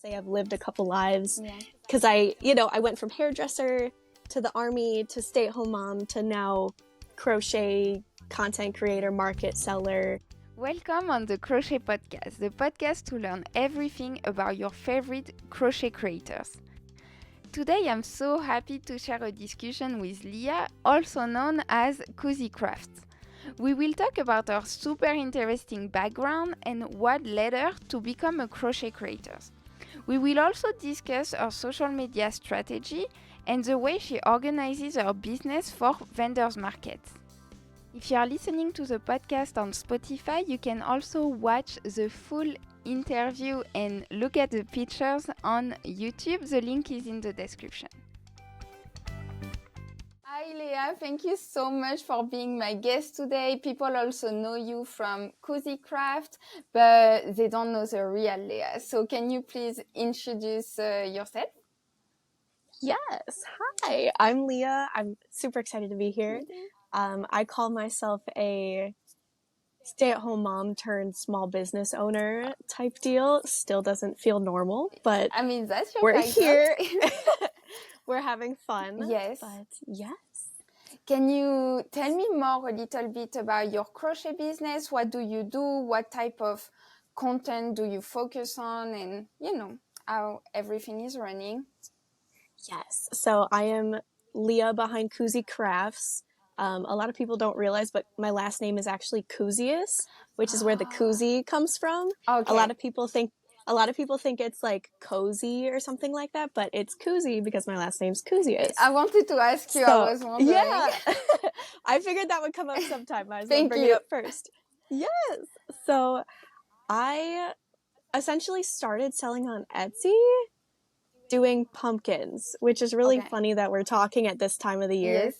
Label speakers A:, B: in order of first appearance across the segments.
A: say I've lived a couple lives because I went from hairdresser to the army to stay-at-home mom to now crochet content creator, market seller.
B: Welcome on the Crochet Podcast, the podcast to learn everything about your favorite crochet creators. Today I'm so happy to share a discussion with Leah, also known as KOUZIKRAFTS. We will talk about her super interesting background and what led her to become a crochet creator. We will also discuss her social media strategy and the way she organizes her business for vendors markets. If you are listening to the podcast on Spotify, you can also watch the full interview and look at the pictures on YouTube. The link is in the description. Hi Leah, thank you so much for being my guest today. People also know you from KOUZIKRAFTS, but they don't know the real Leah. So can you please introduce yourself?
A: Yes. Hi, I'm Leah. I'm super excited to be here. I call myself a stay-at-home mom turned small business owner type deal. Still doesn't feel normal, but
B: I mean, that's your
A: we're
B: title.
A: here. We're having fun.
B: Yes.
A: But yes.
B: Can you tell me more a little bit about your crochet business? What do you do? What type of content do you focus on? And, how everything is running.
A: Yes. So I am Leah behind KOUZIKRAFTS. A lot of people don't realize, but my last name is actually Koouzikrafts, which is where the koozie comes from.
B: Okay.
A: A lot of people think it's like cozy or something like that, but it's Koozie because my last name's Koouzikrafts.
B: I wanted to ask you, I was wondering.
A: Yeah. I figured that would come up sometime. I was going to bring it up first. Yes. So I essentially started selling on Etsy doing pumpkins, which is really funny that we're talking at this time of the year.
B: Yes.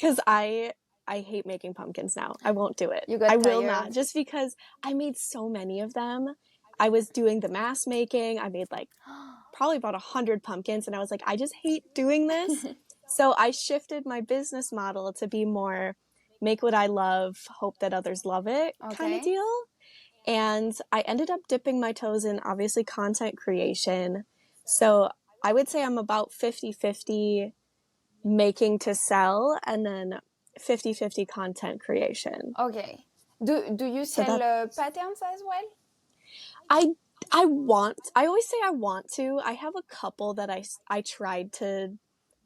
A: Because I hate making pumpkins now. I won't do it.
B: I
A: will not. Just because I made so many of them. I was doing the mass making. I made probably about 100 pumpkins. And I was like, I just hate doing this. So I shifted my business model to be more make what I love, hope that others love it kind of deal. And I ended up dipping my toes in, obviously, content creation. So I would say I'm about 50-50 making to sell and then 50-50 content creation.
B: Okay. Do you sell patterns as well?
A: I always say I want to. I have a couple that I tried to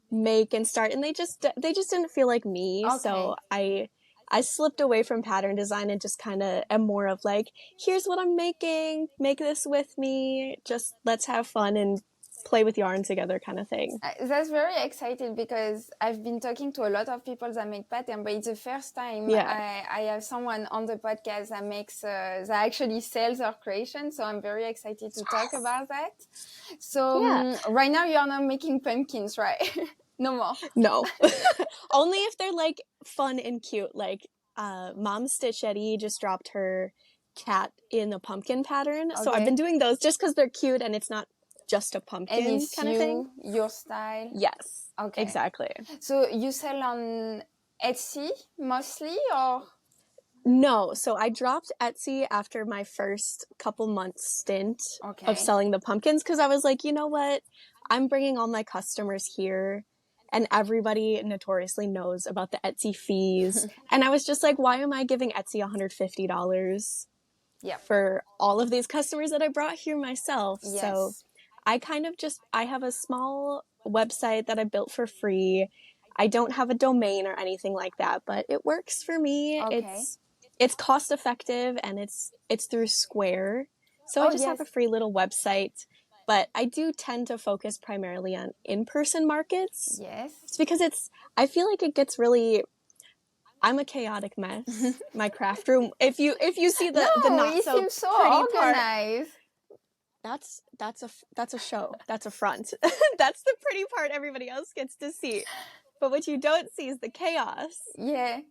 A: make and start and they just didn't feel like me.
B: Okay.
A: So I slipped away from pattern design and just kind of am more of like, here's what I'm making, make this with me, just let's have fun and play with yarn together kind of thing.
B: That's very exciting because I've been talking to a lot of people that make pattern, but it's the first time I have someone on the podcast that actually sells their creation. So I'm very excited to talk about that. So right now you're not making pumpkins, right? No more.
A: No. Only if they're like fun and cute. Like Mom Stitch Eddie just dropped her cat in a pumpkin pattern. So I've been doing those just because they're cute and it's not just a pumpkin kind of thing.
B: Your style?
A: Yes. Okay. Exactly.
B: So you sell on Etsy mostly or?
A: No. So I dropped Etsy after my first couple months stint of selling the pumpkins because I was like, you know what? I'm bringing all my customers here and everybody notoriously knows about the Etsy fees. And I was just like, why am I giving Etsy $150 for all of these customers that I brought here myself?
B: Yes.
A: So I kind of I have a small website that I built for free. I don't have a domain or anything like that, but it works for me.
B: Okay.
A: It's cost effective and it's through Square. So I just have a free little website, but I do tend to focus primarily on in-person markets.
B: Yes.
A: It's because I feel like it gets really, I'm a chaotic mess. My craft room. If you see the not so
B: seems so
A: pretty
B: organized.
A: part. That's a show. That's a front. That's the pretty part everybody else gets to see. But what you don't see is the chaos.
B: Yeah.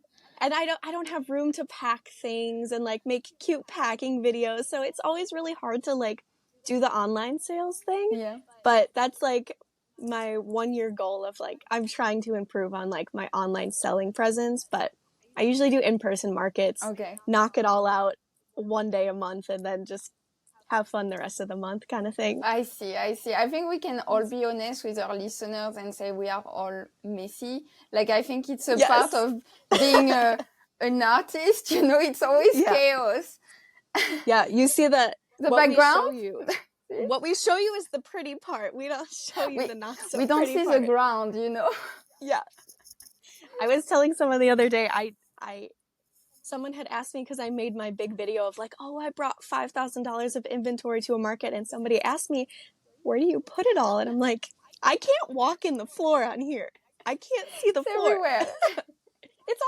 A: And I don't have room to pack things and like make cute packing videos. So it's always really hard to like do the online sales thing.
B: Yeah.
A: But that's like my 1-year goal of like I'm trying to improve on like my online selling presence, but I usually do in-person markets.
B: Okay.
A: Knock it all out one day a month and then just have fun the rest of the month kind of thing.
B: I see. I think we can all be honest with our listeners and say we are all messy. Like, I think it's a part of being an artist, you know, it's always chaos.
A: Yeah, you see the
B: background?
A: What we show you is the pretty part. We don't show you the not so pretty part.
B: We don't see the ground, you know?
A: Yeah. I was telling someone the other day, someone had asked me because I made my big video of like, oh, I brought $5,000 of inventory to a market, and somebody asked me, where do you put it all? And I'm like, I can't walk in the floor on here. I can't see the floor.
B: Everywhere.
A: It's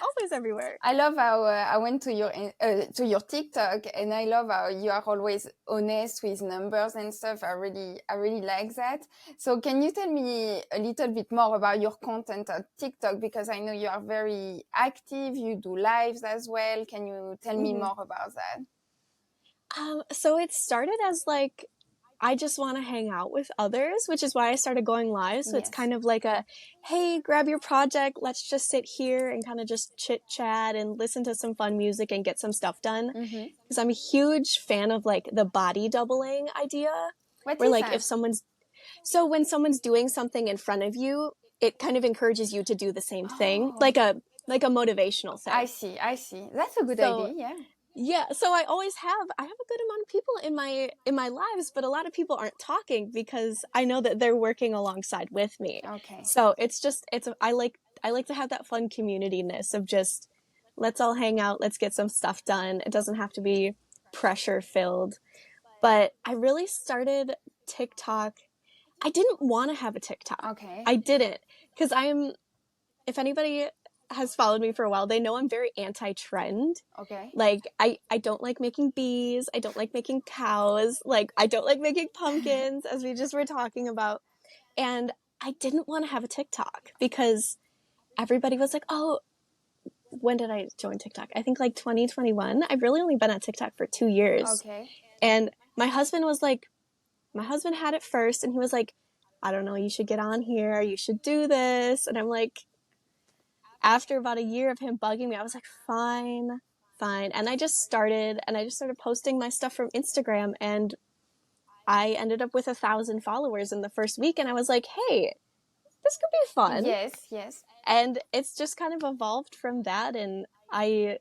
A: always everywhere.
B: I love how I went to your TikTok, and I love how you are always honest with numbers and stuff. I really like that. So can you tell me a little bit more about your content on TikTok? Because I know you are very active. You do lives as well. Can you tell me more about that?
A: So it started as like, I just want to hang out with others, which is why I started going live. So it's kind of like a, hey, grab your project. Let's just sit here and kind of just chit chat and listen to some fun music and get some stuff done. Because I'm a huge fan of like the body doubling idea.
B: Where like
A: that? When someone's doing something in front of you, it kind of encourages you to do the same thing, like a motivational thing.
B: I see. That's a good idea. Yeah.
A: Yeah, so I have a good amount of people in my lives, but a lot of people aren't talking because I know that they're working alongside with me.
B: Okay.
A: So I like to have that fun community-ness of just, let's all hang out, let's get some stuff done. It doesn't have to be pressure filled. But I really started TikTok. I didn't want to have a TikTok.
B: Okay.
A: I didn't, because if anybody has followed me for a while, they know I'm very anti-trend.
B: Okay.
A: Like, I don't like making bees. I don't like making cows. Like, I don't like making pumpkins, as we just were talking about. And I didn't want to have a TikTok because everybody was like, oh, when did I join TikTok? I think like 2021. I've really only been on TikTok for 2 years.
B: Okay.
A: And my husband had it first, and he was like, I don't know, you should get on here. You should do this. And I'm like, after about a year of him bugging me, I was like, fine. And I just started posting my stuff from Instagram, and I ended up with 1,000 followers in the first week. And I was like, hey, this could be fun.
B: Yes.
A: And it's just kind of evolved from that. And I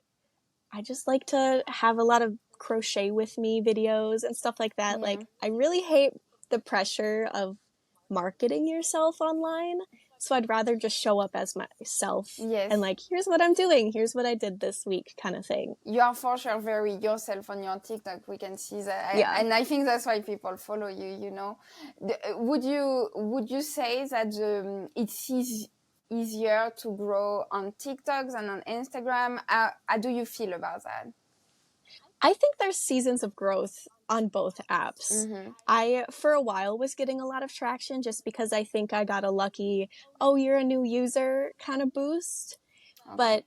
A: just like to have a lot of crochet with me videos and stuff like that.
B: Yeah.
A: Like, I really hate the pressure of marketing yourself online. So I'd rather just show up as myself and like, here's what I'm doing. Here's what I did this week kind of thing.
B: You are for sure very yourself on your TikTok. We can see that. And I think that's why people follow you, you know. Would you say that it's easier to grow on TikTok than on Instagram? How do you feel about that?
A: I think there's seasons of growth on both apps. I, for a while, was getting a lot of traction just because I think I got a lucky, oh, you're a new user kind of boost. Okay. But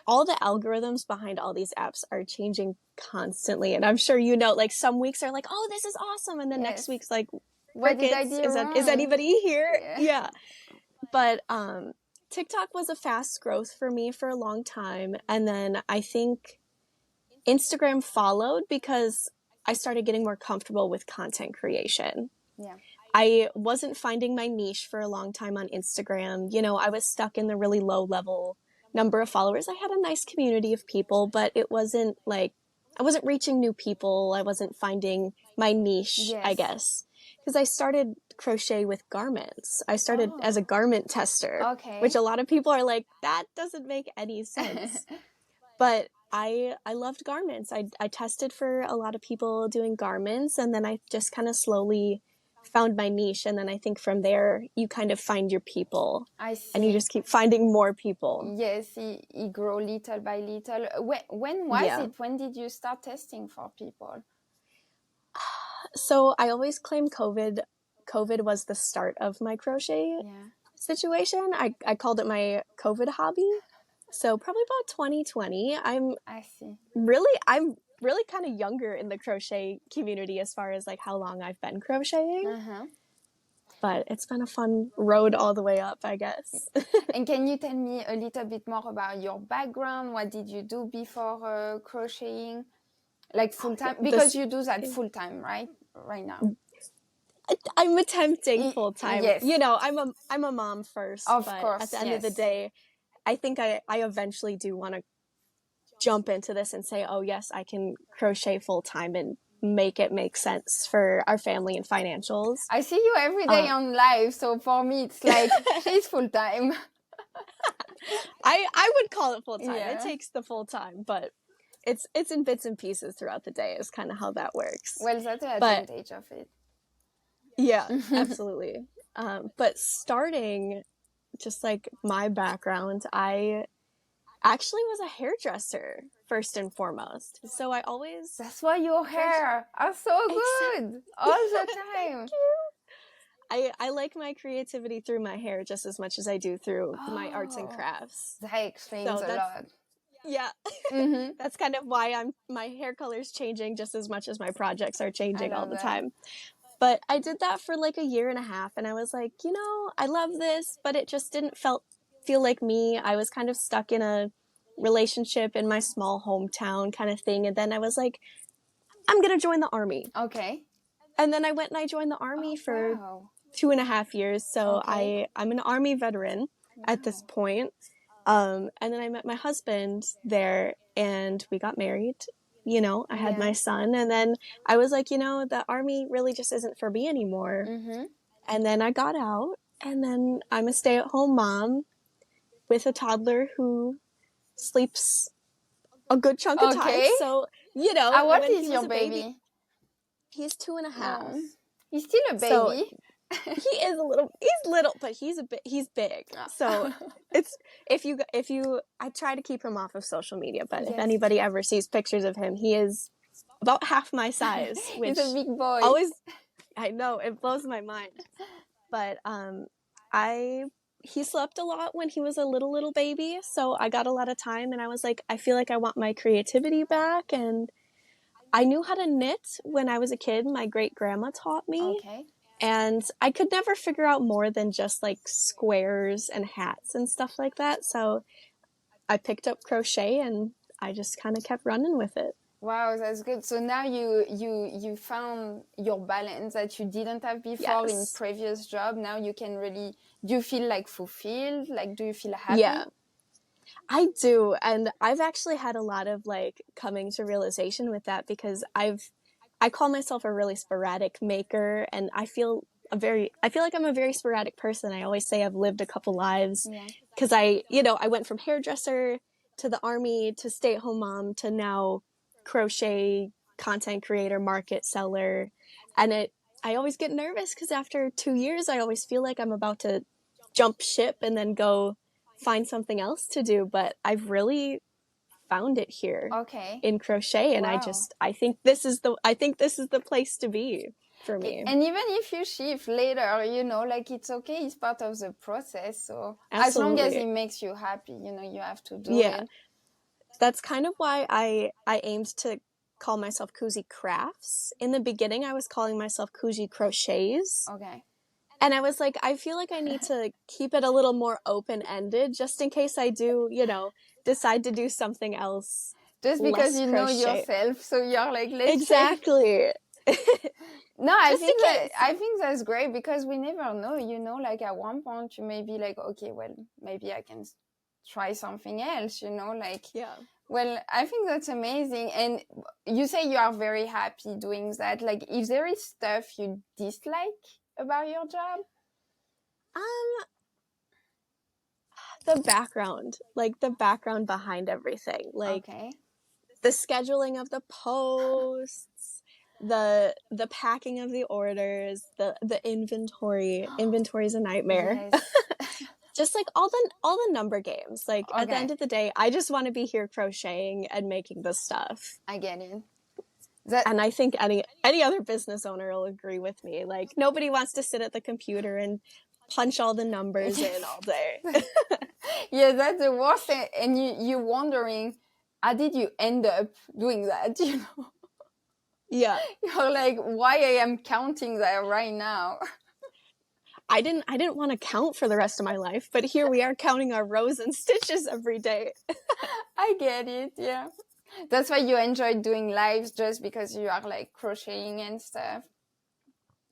A: all the algorithms behind all these apps are changing constantly. And I'm sure you know, like, some weeks are like, oh, this is awesome. And then next week's like,
B: what did I do wrong?
A: Is anybody here? Yeah. But TikTok was a fast growth for me for a long time. And then I think Instagram followed because I started getting more comfortable with content creation. Yeah. I wasn't finding my niche for a long time on Instagram. You know, I was stuck in the really low level number of followers. I had a nice community of people, but it wasn't like, I wasn't reaching new people. I wasn't finding my niche, I guess. Because I started crochet with garments. I started as a garment tester, which a lot of people are like, that doesn't make any sense. But I loved garments. I tested for a lot of people doing garments, and then I just kind of slowly found my niche. And then I think from there, you kind of find your people. I see. And you just keep finding more people.
B: Yes, you grow little by little. When was it? When did you start testing for people?
A: So I always claim COVID was the start of my crochet situation. I called it my COVID hobby. So probably about 2020. I'm really kind of younger in the crochet community as far as like how long I've been crocheting. But it's been a fun road all the way up, I guess.
B: And can you tell me a little bit more about your background? What did you do before crocheting? Like full-time? Because you do that full-time, right? Right now.
A: I'm attempting full-time.
B: Yes.
A: You know, I'm a mom first,
B: Of
A: but
B: course,
A: at the end of the
B: yes.
A: day, I think I eventually do want to jump into this and say, oh yes, I can crochet full-time and make it make sense for our family and financials.
B: I see you every day on live, so for me it's like she's full-time.
A: I would call it full-time.
B: Yeah.
A: It takes the full time, but it's in bits and pieces throughout the day is kind of how that works.
B: Well, that's the advantage of it.
A: Yeah, absolutely. But starting, just like my background, I actually was a hairdresser first and foremost. So I always...
B: That's why your hair are so good all the time.
A: Thank you. I like my creativity through my hair just as much as I do through my arts and crafts.
B: That explains a lot.
A: Yeah. That's kind of why my hair color is changing just as much as my projects are changing all the time. But I did that for like a year and a half, and I was like, you know, I love this, but it just didn't feel like me. I was kind of stuck in a relationship in my small hometown kind of thing, and then I was like, I'm gonna join the army.
B: Okay.
A: And then I went and I joined the army for 2.5 years. So I'm an army veteran at this point. And then I met my husband there, and we got married. You know, I had my son, and then I was like, you know, the army really just isn't for me anymore. And then I got out, and then I'm a stay-at-home mom with a toddler who sleeps a good chunk of time. So, you know.
B: How old is your baby?
A: He's 2.5.
B: He's still a baby.
A: So, he is he's little, but he's big. So it's, I try to keep him off of social media, but if anybody ever sees pictures of him, he is about half my size, which
B: he's a big boy.
A: I know, it blows my mind. But, he slept a lot when he was a little baby. So I got a lot of time, and I was like, I feel like I want my creativity back. And I knew how to knit when I was a kid. My great grandma taught me.
B: Okay.
A: And I could never figure out more than just like squares and hats and stuff like that. So I picked up crochet, and I just kind of kept running with it.
B: Wow, that's good. So now you found your balance that you didn't have before in previous job. Now you can really, do you feel like fulfilled? Like, do you feel happy?
A: Yeah, I do. And I've actually had a lot of like coming to realization with that, because I call myself a really sporadic maker, and I feel like I'm a very sporadic person. I always say I've lived a couple lives, because I went from hairdresser to the army to stay-at-home mom to now crochet content creator, market seller. And I always get nervous because after 2 years, I always feel like I'm about to jump ship and then go find something else to do. But I've really found it here in crochet, and I think this is the place to be for me.
B: And even if you shift later, you know, like, it's okay, it's part of the process. So
A: Absolutely.
B: As long as it makes you happy, you know, you have to do it.
A: That's kind of why I aimed to call myself Koouzikrafts. In the beginning, I was calling myself Koouzikrafts.
B: Okay.
A: And I was like, I feel like I need to keep it a little more open-ended, just in case I do, you know, decide to do something else.
B: Just because you know yourself, so you're like,
A: exactly.
B: No, I think that's great, because we never know, you know, like at one point you may be like, okay, well, maybe I can try something else, you know, like, well, I think that's amazing. And you say you are very happy doing that. Like, if there is stuff you dislike about your job?
A: The background behind everything. Like, the scheduling of the posts, the packing of the orders, the inventory. Inventory is a nightmare.
B: Yes.
A: Just like all the number games. Like, at the end of the day, I just want to be here crocheting and making the stuff.
B: I get it.
A: And I think any other business owner will agree with me. Like, nobody wants to sit at the computer and punch all the numbers in all day.
B: Yeah, that's the worst thing. And you're wondering, how did you end up doing that, you know?
A: Yeah.
B: You're like, why I am counting that right now?
A: I didn't want to count for the rest of my life, but here we are counting our rows and stitches every day.
B: I get it, yeah. That's why you enjoy doing lives, just because you are like crocheting and stuff.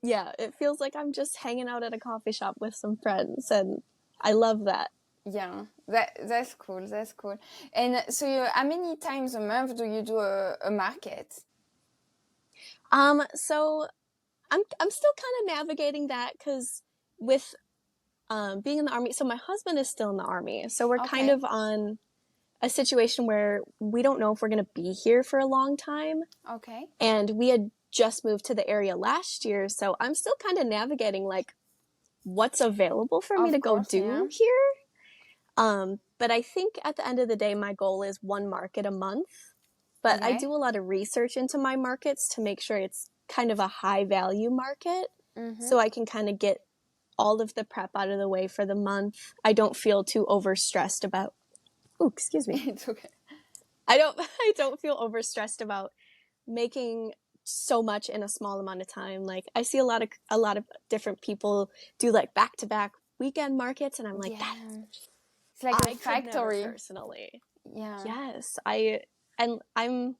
A: Yeah, it feels like I'm just hanging out at a coffee shop with some friends, and I love that.
B: Yeah, that's cool. That's cool. And so, how many times a month do you do a market?
A: So I'm still kind of navigating that because with being in the army, so my husband is still in the army, so we're kind of on a situation where we don't know if we're going to be here for a long time.
B: Okay.
A: And we had just moved to the area last year, so I'm still kind of navigating like what's available for me to go do here. But I think at the end of the day, my goal is one market a month. But I do a lot of research into my markets to make sure it's kind of a high value market. So I can kind of get all of the prep out of the way for the month. I don't feel too overstressed about, excuse me.
B: It's okay.
A: I don't feel overstressed about making so much in a small amount of time. Like I see a lot of different people do like back-to-back weekend markets, and I'm like,
B: it's like a factory.
A: Personally.
B: Yeah.
A: Yes. I'm,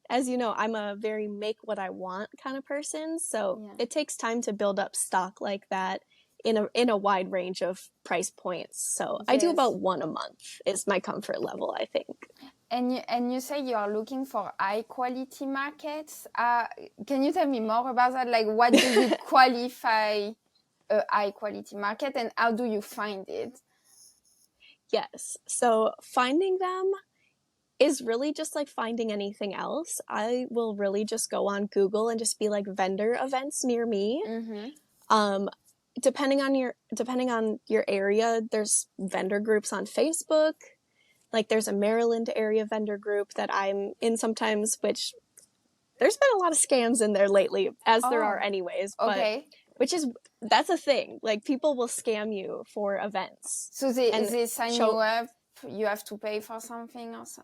A: as you know, I'm a very make what I want kind of person. So it takes time to build up stock like that in a wide range of price points. So I do about one a month is my comfort level, I think.
B: And you say you are looking for high quality markets. Can you tell me more about that? Like, what do you qualify a high quality market, and how do you find it?
A: Yes. So finding them is really just like finding anything else. I will really just go on Google and just be like vendor events near me. Depending on your area, there's vendor groups on Facebook. Like there's a Maryland area vendor group that I'm in sometimes, which there's been a lot of scams in there lately, as there are anyways. But that's a thing. Like people will scam you for events.
B: So they sign you up. You have to pay for something or so.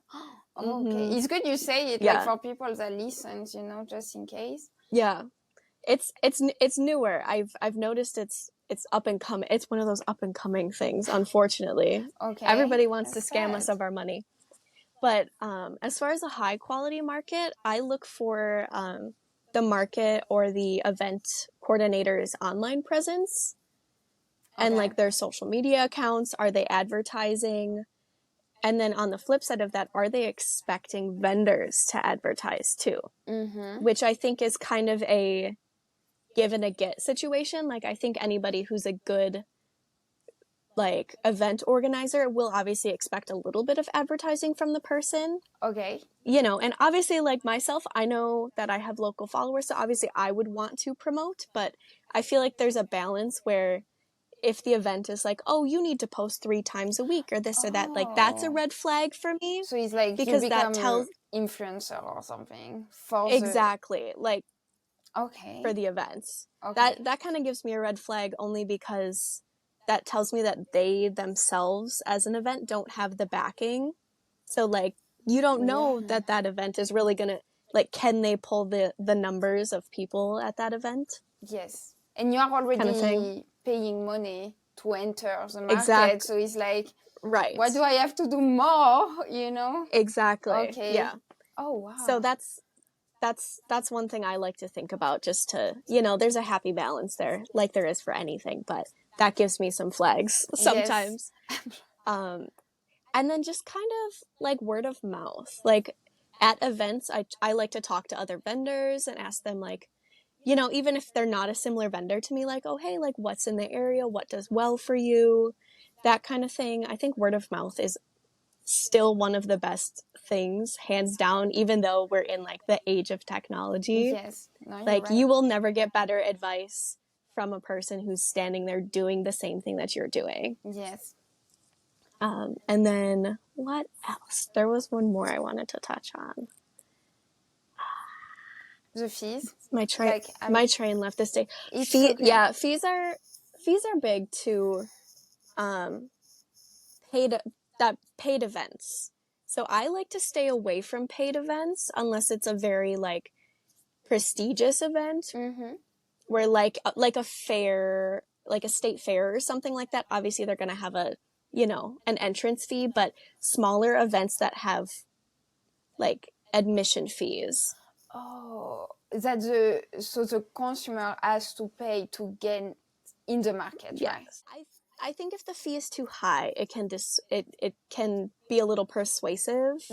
B: Okay, it's good you say it. Like for people that listen, just in case.
A: Yeah, it's newer. I've noticed it's up and coming. It's one of those up and coming things, unfortunately. Okay. Everybody wants to scam us of our money. But as far as a high quality market, I look for the market or the event coordinator's online presence and like their social media accounts. Are they advertising? And then on the flip side of that, are they expecting vendors to advertise too? Which I think is kind of a give and a get situation. Like I think anybody who's a good like event organizer will obviously expect a little bit of advertising from the person.
B: Okay.
A: And obviously like myself, I know that I have local followers, so obviously I would want to promote, but I feel like there's a balance where if the event is like, oh, you need to post 3 times a week or this or that, like that's a red flag for me.
B: So it's like because you become that tells influencer or something for
A: like for the events. That kind of gives me a red flag only because that tells me that they themselves as an event don't have the backing. So like you don't know that event is really gonna like, can they pull the numbers of people at that event?
B: Yes. And you are already kind of paying money to enter the market. So it's like, what do I have to do more,
A: Exactly.
B: Okay.
A: Yeah.
B: Oh, wow.
A: So that's one thing I like to think about, just to, there's a happy balance there, like there is for anything, but that gives me some flags sometimes. Yes. And then just kind of like word of mouth, like at events, I like to talk to other vendors and ask them like, even if they're not a similar vendor to me, like, oh, hey, like what's in the area? What does well for you? That kind of thing. I think word of mouth is still one of the best things, hands down, even though we're in like the age of technology.
B: Yes. No,
A: like you will never get better advice from a person who's standing there doing the same thing that you're doing.
B: Yes.
A: And then what else? There was one more I wanted to touch on.
B: The fees.
A: My train left this day. Yeah, fees are big too. Paid events. So I like to stay away from paid events unless it's a very like prestigious event, where like a fair, like a state fair or something like that. Obviously, they're gonna have a an entrance fee, but smaller events that have like admission fees.
B: Oh, so the consumer has to pay to get in the market, right?
A: Yes. I think if the fee is too high, it can be a little persuasive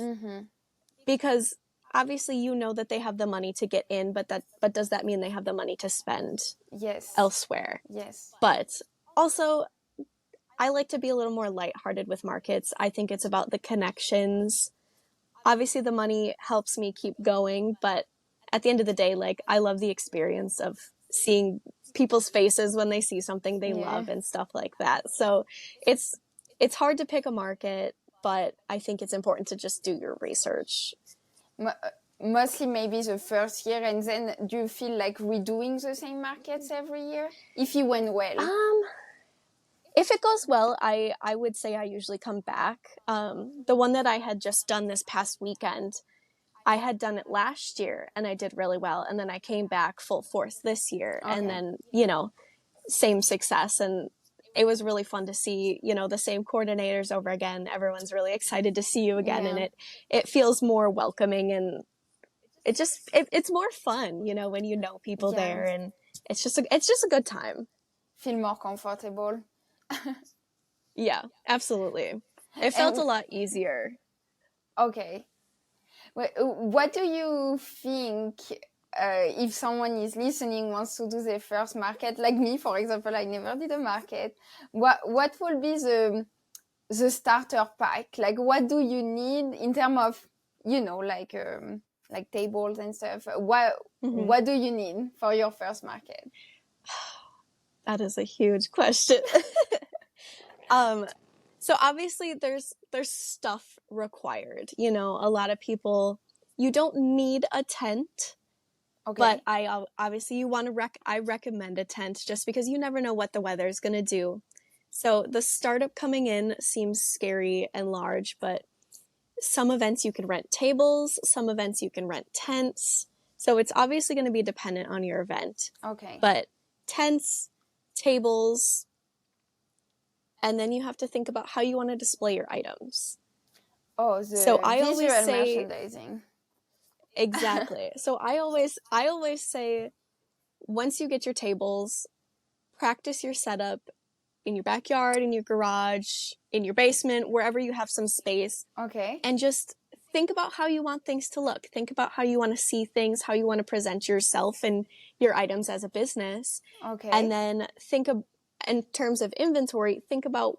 A: because obviously you know that they have the money to get in, but does that mean they have the money to spend
B: Yes.
A: elsewhere?
B: Yes.
A: But also, I like to be a little more lighthearted with markets. I think it's about the connections. Obviously, the money helps me keep going, but at the end of the day, like, I love the experience of seeing people's faces when they see something they love and stuff like that. So it's hard to pick a market, but I think it's important to just do your research.
B: Mostly maybe the first year, and then do you feel like redoing the same markets every year if it went well?
A: If it goes well, I would say I usually come back. The one that I had just done this past weekend, I had done it last year and I did really well. And then I came back full force this year.
B: Okay.
A: And then, same success. And it was really fun to see, the same coordinators over again. Everyone's really excited to see you again.
B: Yeah.
A: And it feels more welcoming and it's more fun, when you know people there. And it's just a good time.
B: Feel more comfortable.
A: Yeah, absolutely. It felt a lot easier.
B: Okay. What do you think if someone is listening, wants to do their first market, like me, for example, I never did a market. What will be the starter pack? Like, what do you need in terms of, like tables and stuff? What do you need for your first market?
A: That is a huge question. So obviously there's stuff required. A lot of people, you don't need a tent. Okay. But I recommend a tent just because you never know what the weather is going to do. So the startup coming in seems scary and large, but some events you can rent tables, some events you can rent tents. So it's obviously going to be dependent on your event.
B: Okay.
A: But tents, tables, and then you have to think about how you want to display your items.
B: Oh, I always say merchandising.
A: Exactly. So I always say, once you get your tables, practice your setup in your backyard, in your garage, in your basement, wherever you have some space.
B: Okay.
A: And just think about how you want things to look. Think about how you want to see things, how you want to present yourself and your items as a business.
B: Okay.
A: And then in terms of inventory, think about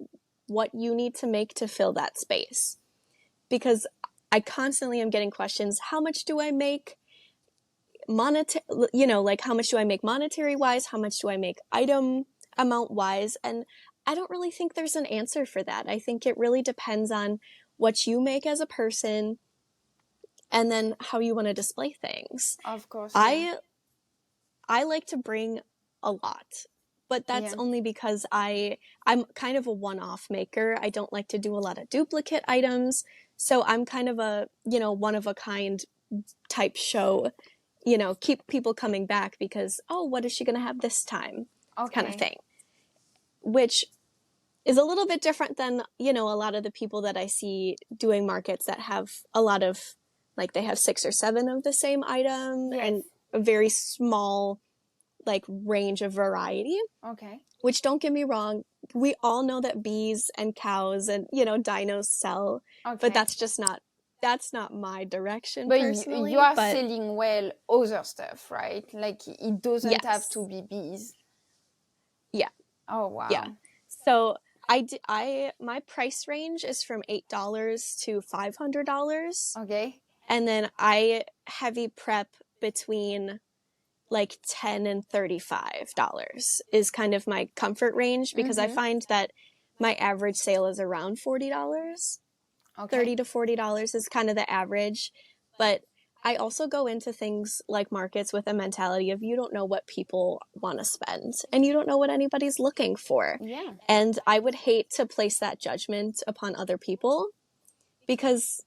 A: what you need to make to fill that space. Because I constantly am getting questions, how much do I make how much do I make monetary wise? How much do I make item amount wise? And I don't really think there's an answer for that. I think it really depends on what you make as a person and then how you want to display things.
B: Of course.
A: Yeah. I like to bring a lot, but that's only because I'm kind of a one-off maker. I don't like to do a lot of duplicate items. So I'm kind of a, one-of-a-kind type show, keep people coming back because, oh, what is she going to have this time?
B: Okay.
A: Kind of thing. Which is a little bit different than, a lot of the people that I see doing markets that have a lot of, like they have 6 or 7 of the same item and a very small, like, range of variety.
B: Okay.
A: Which, don't get me wrong, we all know that bees and cows and, dinos sell, but that's not my direction personally.
B: But you are selling well other stuff, right? Like, it doesn't have to be bees.
A: Yeah.
B: Oh, wow.
A: Yeah. So my price range is from $8 to $500.
B: Okay.
A: And then I heavy prep between like $10 and $35 is kind of my comfort range because I find that my average sale is around $40. $30 to $40 is kind of the average. But I also go into things like markets with a mentality of you don't know what people want to spend and you don't know what anybody's looking for.
B: Yeah.
A: And I would hate to place that judgment upon other people because,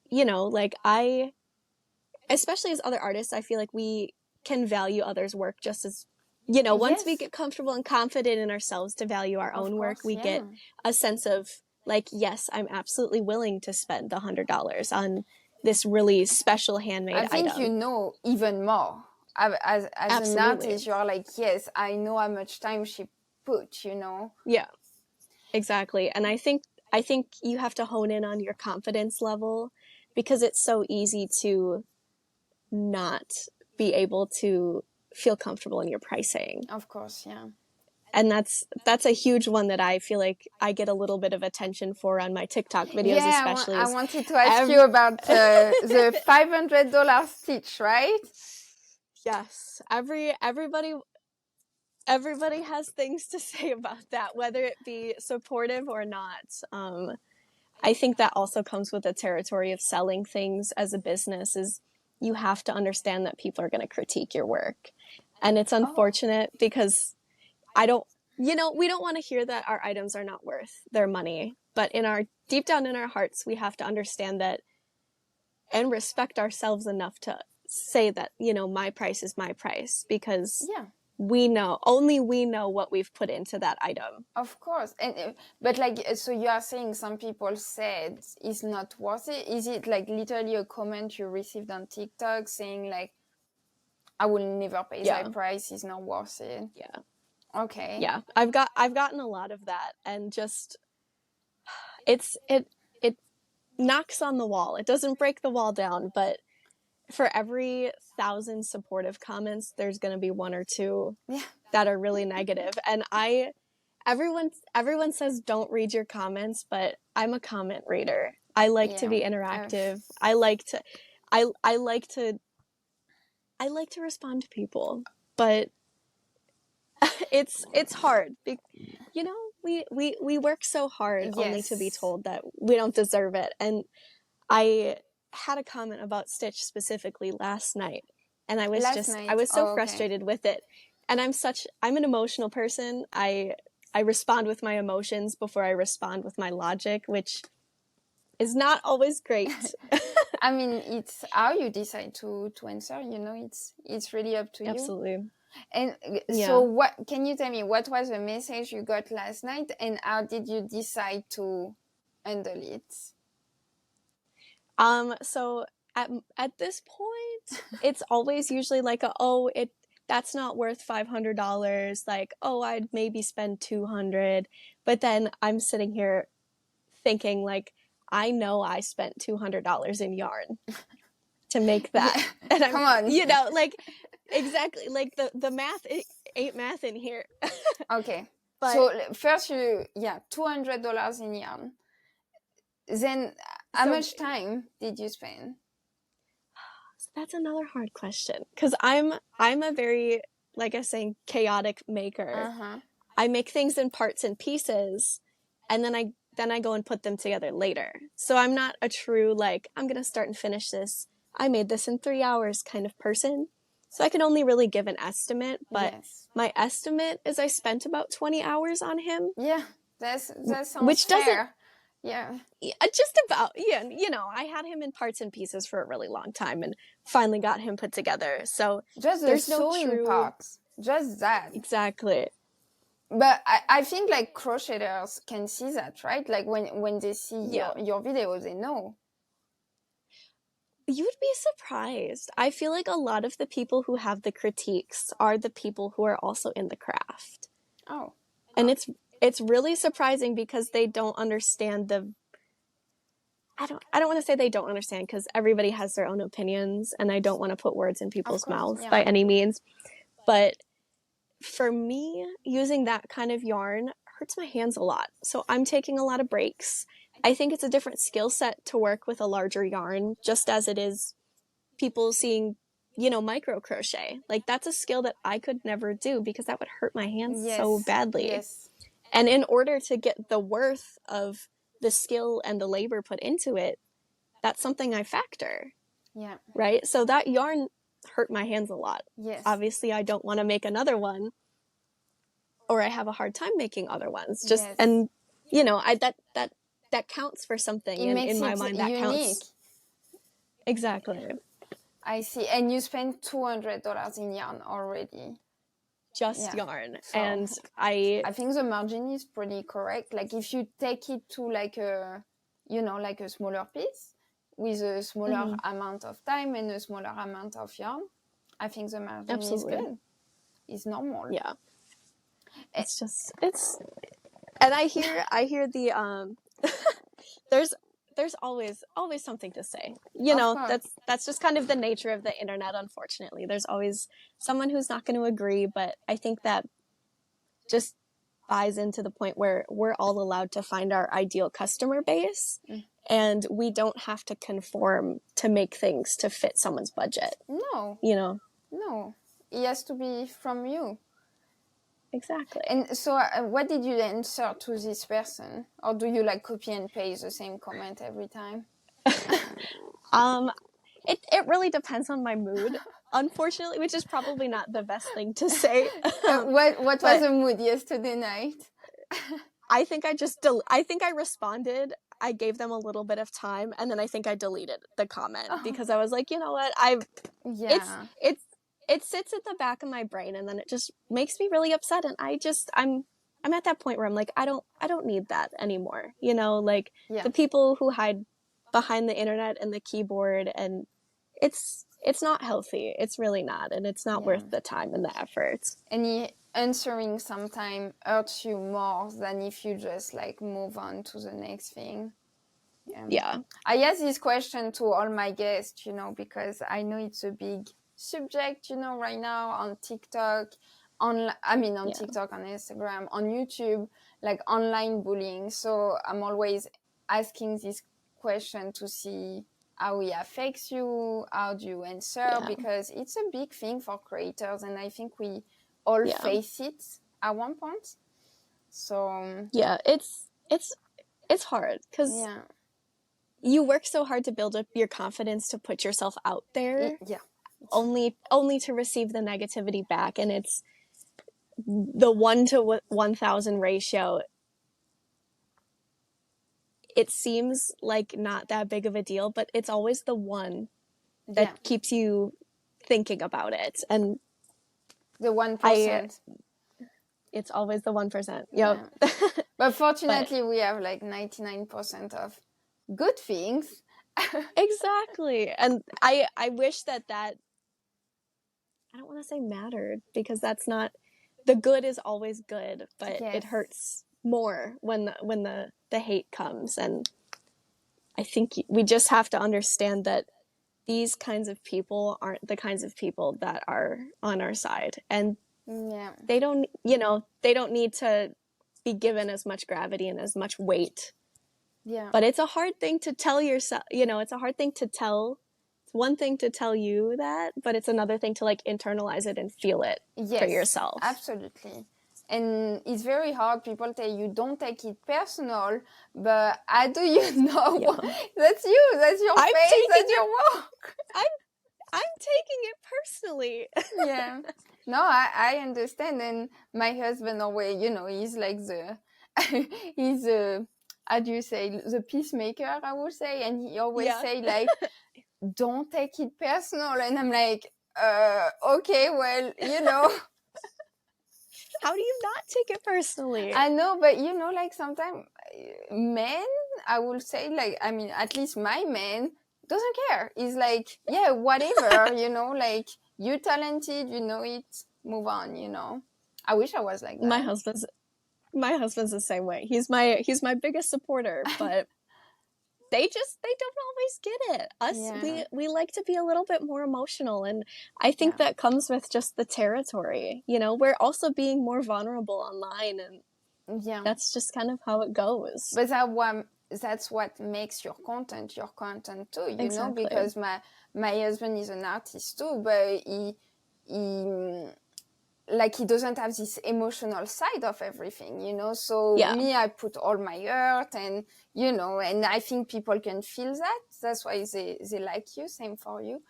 A: especially as other artists, I feel like we can value others' work just as, once we get comfortable and confident in ourselves to value our own work, we get a sense of like, yes, I'm absolutely willing to spend $100 on this really special handmade
B: I think
A: item.
B: you know even more. As an artist, you're like, yes, I know how much time she put, you know?
A: Yeah, exactly. And I think you have to hone in on your confidence level, because it's so easy to not be able to feel comfortable in your pricing.
B: Of course, yeah.
A: And that's a huge one that I feel like I get a little bit of attention for on my TikTok videos, especially.
B: I wanted to ask you about the $500 stitch, right?
A: Yes, everybody has things to say about that, whether it be supportive or not. I think that also comes with the territory of selling things as a business, is you have to understand that people are going to critique your work. And it's unfortunate because we don't want to hear that our items are not worth their money. But deep down in our hearts, we have to understand that and respect ourselves enough to say that, my price is my price, because only we know what we've put into that item.
B: Of course. But so you are saying some people said it's not worth it. Is it like literally a comment you received on TikTok saying like, I will never pay that price, it's not worth it?
A: Yeah.
B: Okay.
A: Yeah. I've gotten a lot of that, and just it knocks on the wall. It doesn't break the wall down, but for every 1,000 supportive comments, there's going to be one or two that are really negative. And everyone says don't read your comments, but I'm a comment reader. I like to be interactive. I like to respond to people, but it's hard. We work so hard only to be told that we don't deserve it. And I had a comment about Stitch specifically last night, and I was so frustrated with it. And I'm an emotional person. I respond with my emotions before I respond with my logic, which is not always great.
B: I mean, it's how you decide to answer, it's really up to you.
A: Absolutely.
B: And so what can you tell me, what was the message you got last night, and how did you decide to handle it?
A: So at this point, it's always usually like that's not worth $500. Like, I'd maybe spend $200. But then I'm sitting here thinking like, I know I spent $200 in yarn to make that. And
B: come on.
A: Like, exactly, like the math, it ain't math in here.
B: Okay. But, so first $200 in yarn. Then how much time did you spend?
A: That's another hard question, because I'm a very, like I was saying, chaotic maker. I make things in parts and pieces, and then I go and put them together later. So I'm not a true, like, I'm going to start and finish this, I made this in 3 hours kind of person. So I can only really give an estimate, but my estimate is I spent about 20 hours on him.
B: Yeah, that sounds fair. Yeah.
A: Just about, I had him in parts and pieces for a really long time and finally got him put together. So
B: just there's no sewing parts, just that.
A: Exactly.
B: But I think like crocheters can see that, right? Like when they see your videos, they know.
A: You would be surprised. I feel like a lot of the people who have the critiques are the people who are also in the craft.
B: Oh.
A: And it's really surprising because they don't understand I don't want to say they don't understand, because everybody has their own opinions, and I don't want to put words in people's mouths by any means. But for me, using that kind of yarn hurts my hands a lot. So I'm taking a lot of breaks. I think it's a different skill set to work with a larger yarn, just as it is people seeing, micro crochet. Like, that's a skill that I could never do because that would hurt my hands so badly.
B: Yes.
A: And in order to get the worth of the skill and the labor put into it, that's something I factor.
B: Yeah.
A: Right? So that yarn hurt my hands a lot.
B: Yes.
A: Obviously, I don't want to make another one, or I have a hard time making other ones. And that counts for something in my mind. That
B: unique.
A: Counts. Exactly.
B: I see. And you spent $200 in yarn already.
A: Just yarn.
B: So
A: and I
B: think the margin is pretty correct. Like if you take it to like a smaller piece, with a smaller amount of time and a smaller amount of yarn, I think the margin is good. It's normal.
A: Yeah. It's just, and I hear the, there's always something to say. You know, that's just kind of the nature of the internet, unfortunately. There's always someone who's not going to agree, but I think that just buys into the point where we're all allowed to find our ideal customer base, and we don't have to conform to make things to fit someone's budget.
B: No.
A: You know?
B: No. It has to be from you.
A: Exactly.
B: And so what did you answer to this person? Or do you like copy and paste the same comment every time?
A: It really depends on my mood, unfortunately, which is probably not the best thing to say.
B: What was the mood yesterday night?
A: I think I responded. I gave them a little bit of time, and then I think I deleted the comment because I was like, you know what, it sits at the back of my brain, and then it just makes me really upset, and I'm at that point where I'm like, I don't need that anymore. You know, like the people who hide behind the internet and the keyboard, and it's not healthy. It's really not, and it's not worth the time and the effort.
B: And answering sometime hurts you more than if you just like move on to the next thing.
A: Yeah.
B: I ask this question to all my guests, you know, because I know it's a big subject, you know, right now on TikTok, TikTok, on Instagram, on YouTube, like online bullying. So I'm always asking this question to see how it affects you, how do you answer, because it's a big thing for creators, and I think we all face it at one point. So
A: yeah, it's hard because you work so hard to build up your confidence to put yourself out there, only to receive the negativity back, and it's the 1 to 1,000 ratio. It seems like not that big of a deal, but it's always the one that keeps you thinking about it. And
B: the 1%.
A: It's always the 1%. Yep.
B: Yeah. But fortunately, we have like 99% of good things.
A: Exactly. And I wish that I don't want to say mattered, because that's not, the good is always good, but it hurts more when the hate comes. And I think we just have to understand that these kinds of people aren't the kinds of people that are on our side, and they don't need to be given as much gravity and as much weight. But it's a hard thing to tell yourself, you know, it's a hard thing to tell. It's one thing to tell you that, but it's another thing to like internalize it and feel it for yourself.
B: Absolutely. And it's very hard. People tell you don't take it personal, but how do you know? That's you. That's your face. That's your work.
A: I'm taking it personally.
B: Yeah. No, I understand. And my husband always, you know, he's like he's how do you say, the peacemaker, I would say. And he always say like, don't take it personal. And I'm like, okay, well, you know.
A: How do you not take it personally?
B: I know, but you know, like sometimes men, I will say, like, I mean, at least my man doesn't care. He's like, yeah, whatever, you know, like, you're talented, you know it, move on, you know. I wish I was like that.
A: My husband's the same way. He's my biggest supporter, but they don't always get it. We like to be a little bit more emotional, and I think that comes with just the territory. You know, we're also being more vulnerable online, and that's just kind of how it goes.
B: But that's what makes your content too, you know, because my husband is an artist too, but he doesn't have this emotional side of everything, you know. So me, I put all my hurt, and you know, and I think people can feel that. That's why they like you. Same for you.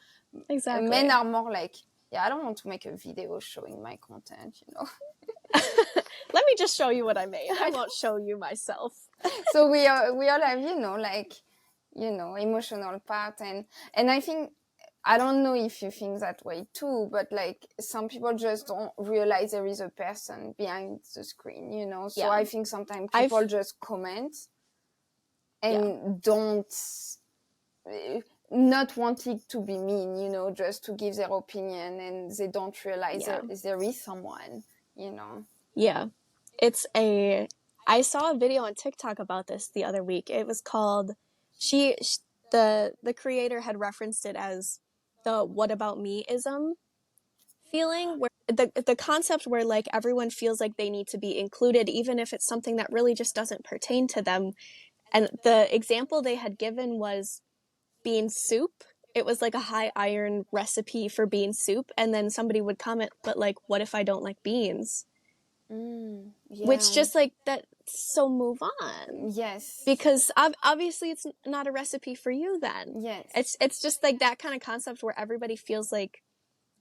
A: Exactly.
B: Men are more like, I don't want to make a video showing my content, you know.
A: Let me just show you what I made. I won't show you myself.
B: So we all have, you know, like, you know, emotional part, and I think, I don't know if you think that way too, but like some people just don't realize there is a person behind the screen, you know. So I think sometimes people just comment and don't not wanting to be mean, you know, just to give their opinion, and they don't realize there is someone, you know.
A: Yeah. I saw a video on TikTok about this the other week. It was called, the creator had referenced it as the "what about me"ism feeling, where the concept where like everyone feels like they need to be included, even if it's something that really just doesn't pertain to them. And the example they had given was bean soup. It was like a high iron recipe for bean soup, and then somebody would comment, but like, what if I don't like beans?
B: Yeah.
A: Which just like that, so move on.
B: Yes.
A: Because obviously it's not a recipe for you then.
B: Yes.
A: It's just like that kind of concept where everybody feels like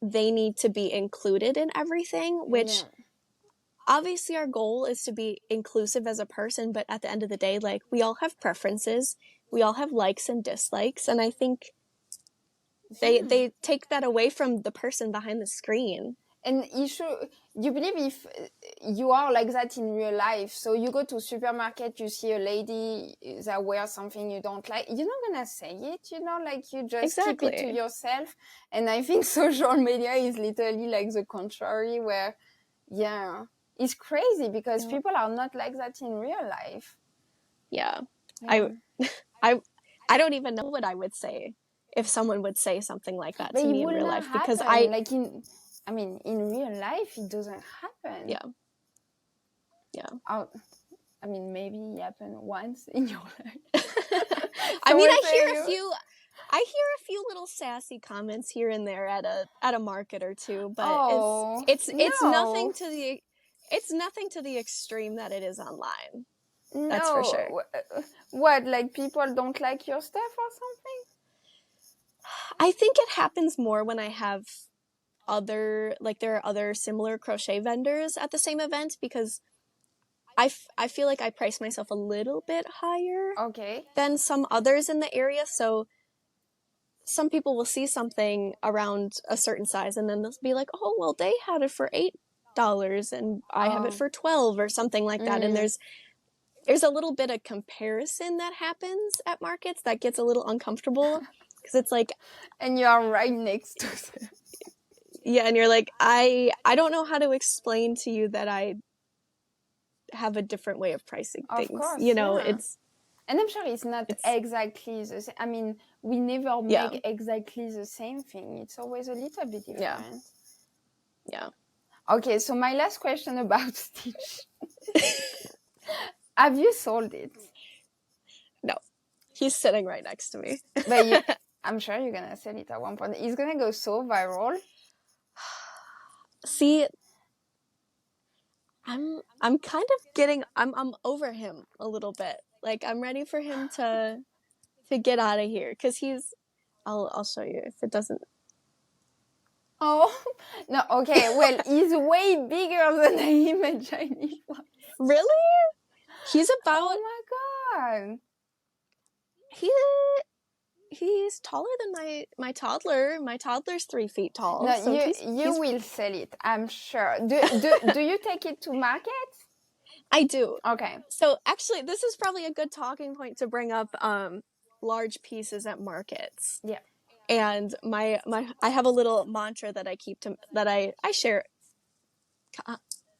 A: they need to be included in everything, which obviously our goal is to be inclusive as a person, but at the end of the day, like, we all have preferences, we all have likes and dislikes, and I think they take that away from the person behind the screen.
B: And you believe if you are like that in real life, so you go to supermarket, you see a lady that wears something you don't like, you're not gonna say it, you know, like you just keep it to yourself. And I think social media is literally like the contrary, where it's crazy because people are not like that in real life.
A: I don't even know what I would say if someone would say something like that to me in real life, because
B: in real life, it doesn't happen. I mean, maybe it happened once in your life.
A: I mean, I hear a few little sassy comments here and there at a market or two, but it's nothing to the extreme that it is online.
B: No.
A: That's for sure.
B: What, like people don't like your stuff or something?
A: I think it happens more when I have there are other similar crochet vendors at the same event, because I feel like I price myself a little bit higher than some others in the area. So some people will see something around a certain size and then they'll be like, oh, well, they had it for $8 and I have it for $12 or something like that. And there's a little bit of comparison that happens at markets that gets a little uncomfortable, because it's like,
B: and you are right next to them.
A: Yeah, and you're like, I don't know how to explain to you that I have a different way of pricing things. Of course, you know, it's...
B: And I'm sure it's not exactly the same. I mean, we never make exactly the same thing. It's always a little bit different.
A: Yeah.
B: Okay, so my last question about Stitch. Have you sold it?
A: No. He's sitting right next to me.
B: But I'm sure you're going to sell it at one point. It's going to go so viral.
A: See, I'm kind of getting, I'm over him a little bit. Like, I'm ready for him to get out of here, because I'll show you if it doesn't.
B: Oh, no, okay, well, he's way bigger than I imagined he was.
A: Really? He's about...
B: Oh my God.
A: He's taller than my toddler. My toddler's 3 feet tall.
B: No,
A: so
B: you will sell it, I'm sure. Do you take it to market?
A: I do.
B: Okay.
A: So actually, this is probably a good talking point to bring up large pieces at markets.
B: Yeah.
A: And I have a little mantra that I keep that I share.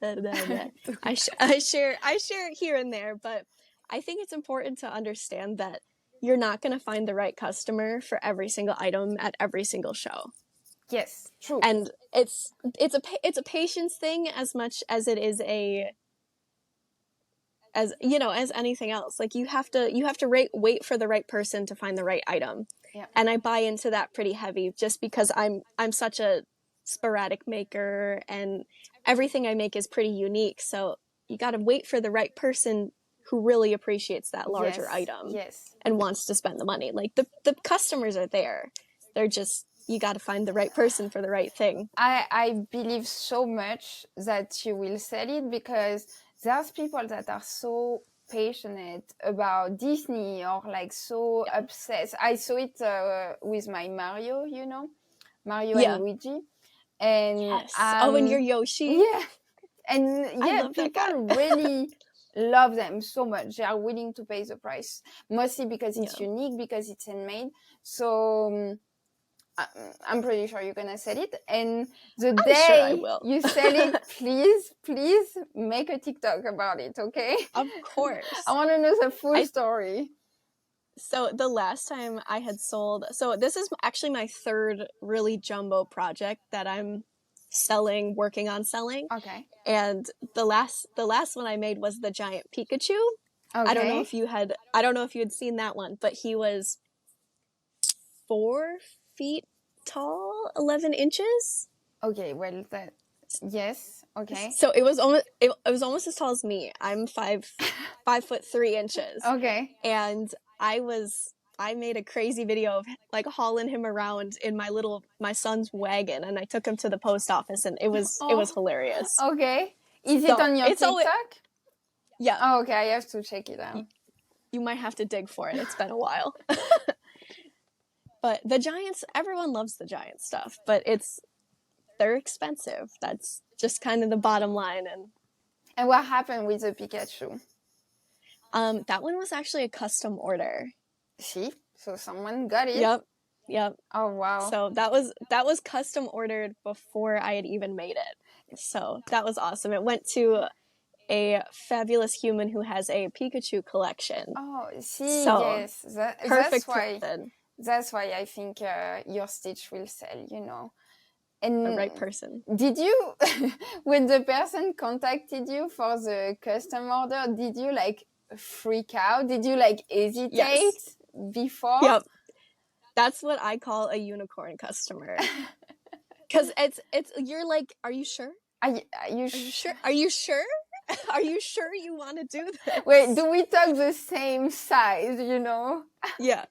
A: I share it here and there, but I think it's important to understand that you're not going to find the right customer for every single item at every single show.
B: Yes, true.
A: And it's a patience thing as much as it is as anything else. Like, you have to wait for the right person to find the right item.
B: Yeah.
A: And I buy into that pretty heavy, just because I'm such a sporadic maker and everything I make is pretty unique. So you got to wait for the right person who really appreciates that larger item and wants to spend the money. Like, the customers are there. They're just, you got to find the right person for the right thing.
B: I believe so much that you will sell it, because there's people that are so passionate about Disney, or like so obsessed. I saw it with my Mario, Mario and Luigi. And
A: and your Yoshi.
B: Yeah. And people really love them so much. They are willing to pay the price, mostly because it's
A: Yeah.
B: unique, because it's handmade. So I'm pretty sure you're gonna sell it. And the
A: I'm sure I
B: day
A: will.
B: you sell it, please make a TikTok about it, okay?
A: Of course.
B: I want to know the full story.
A: So the last time I had sold, so this is actually my third really jumbo project that I'm working on selling.
B: Okay.
A: And the last one I made was the giant Pikachu.
B: Okay.
A: I don't know if you had seen that one, but he was 4 feet tall, 11 inches.
B: Okay, well, yes, okay.
A: So it was almost as tall as me. I'm 5'3"
B: Okay.
A: And I made a crazy video of like hauling him around in my son's wagon, and I took him to the post office, and it was hilarious.
B: Okay. Is it on your TikTok?
A: Yeah.
B: Oh, okay, I have to check it out.
A: You might have to dig for it. It's been a while. But the giants, everyone loves the giant stuff, but they're expensive. That's just kind of the bottom line.
B: And what happened with the Pikachu?
A: That one was actually a custom order.
B: See? So someone got it.
A: Yep.
B: Oh, wow.
A: So that was custom ordered before I had even made it. So that was awesome. It went to a fabulous human who has a Pikachu collection.
B: Oh, see,
A: so
B: yes.
A: Perfect
B: that's why I think your stitch will sell, you know. And
A: the right person.
B: Did you, when the person contacted you for the custom order, did you like freak out? Did you like hesitate before?
A: Yep. That's what I call a unicorn customer. Because you're like, are you sure?
B: Are you sure?
A: Are you sure? Are you sure you want to do this?
B: Wait, do we talk the same size, you know?
A: Yeah.